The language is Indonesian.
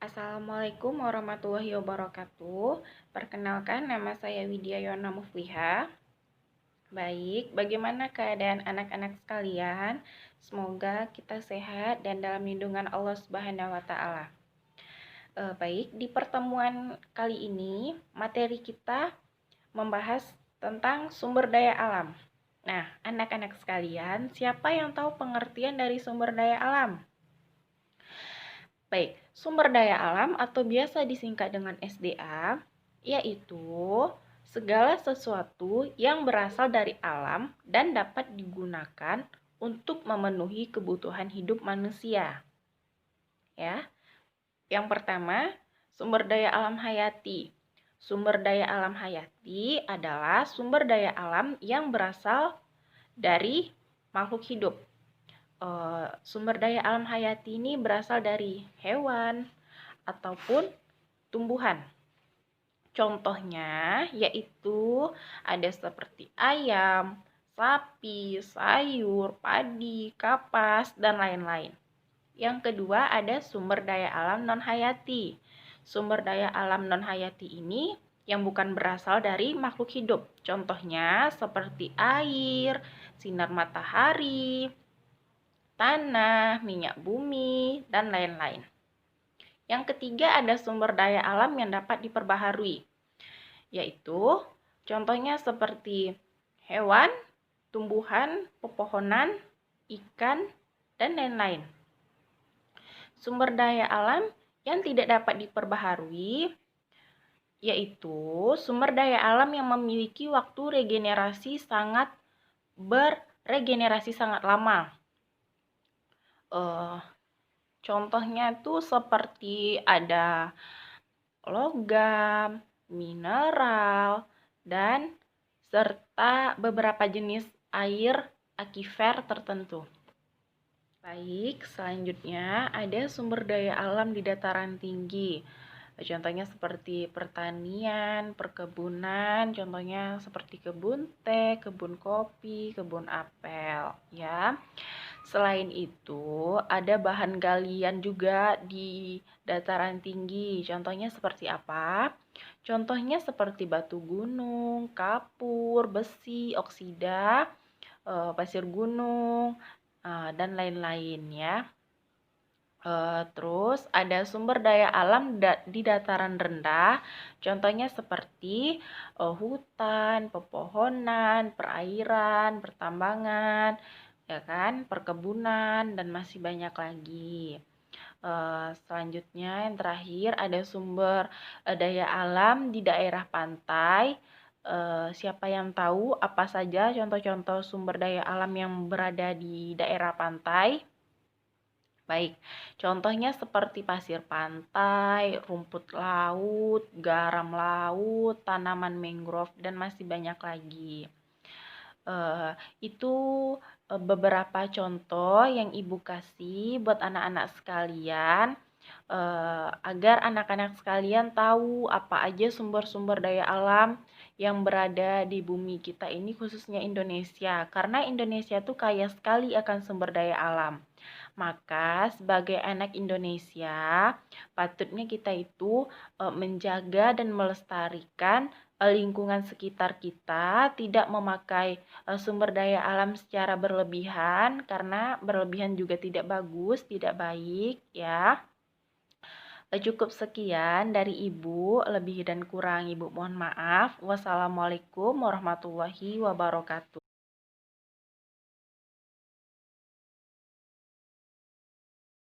Assalamualaikum warahmatullahi wabarakatuh. Perkenalkan, nama saya Widya Yona Mufliha. Baik, bagaimana keadaan anak-anak sekalian? Semoga kita sehat dan dalam lindungan Allah Subhanahu wa Ta'ala. Baik, di pertemuan kali ini materi kita membahas tentang sumber daya alam. Nah, anak-anak sekalian, siapa yang tahu pengertian dari sumber daya alam? Baik, sumber daya alam atau biasa disingkat dengan SDA, yaitu segala sesuatu yang berasal dari alam dan dapat digunakan untuk memenuhi kebutuhan hidup manusia. Ya. Yang pertama, sumber daya alam hayati. Sumber daya alam hayati adalah sumber daya alam yang berasal dari makhluk hidup. Sumber daya alam hayati ini berasal dari hewan ataupun tumbuhan. Contohnya yaitu ada seperti ayam, sapi, sayur, padi, kapas, dan lain-lain. Yang kedua ada sumber daya alam non-hayati. Sumber daya alam non-hayati ini yang bukan berasal dari makhluk hidup. Contohnya seperti air, sinar matahari, tanah, minyak bumi, dan lain-lain. Yang ketiga ada sumber daya alam yang dapat diperbaharui, yaitu contohnya seperti hewan, tumbuhan, pepohonan, ikan, dan lain-lain. Sumber daya alam yang tidak dapat diperbaharui yaitu sumber daya alam yang memiliki waktu beregenerasi sangat lama. Contohnya tuh seperti ada logam, mineral, dan serta beberapa jenis air akifer tertentu. Baik, selanjutnya ada sumber daya alam di dataran tinggi. Contohnya seperti pertanian, perkebunan, contohnya seperti kebun teh, kebun kopi, kebun apel, ya. Selain itu, ada bahan galian juga di dataran tinggi. Contohnya seperti apa? Contohnya seperti batu gunung, kapur, besi, oksida, pasir gunung, dan lain-lain ya. Terus ada sumber daya alam di dataran rendah, contohnya seperti hutan, pepohonan, perairan, pertambangan, ya kan, perkebunan, dan masih banyak lagi. Selanjutnya yang terakhir ada sumber daya alam di daerah pantai. Siapa yang tahu apa saja contoh-contoh sumber daya alam yang berada di daerah pantai? Baik, contohnya seperti pasir pantai, rumput laut, garam laut, tanaman mangrove, dan masih banyak lagi. Itu beberapa contoh yang Ibu kasih buat anak-anak sekalian, agar anak-anak sekalian tahu apa aja sumber-sumber daya alam yang berada di bumi kita ini, khususnya Indonesia. Karena Indonesia tuh kaya sekali akan sumber daya alam. Maka sebagai anak Indonesia, patutnya kita itu menjaga dan melestarikan lingkungan sekitar kita, tidak memakai sumber daya alam secara berlebihan, karena berlebihan juga tidak bagus, tidak baik ya. Cukup sekian dari Ibu, lebih dan kurang Ibu mohon maaf. Wassalamualaikum warahmatullahi wabarakatuh.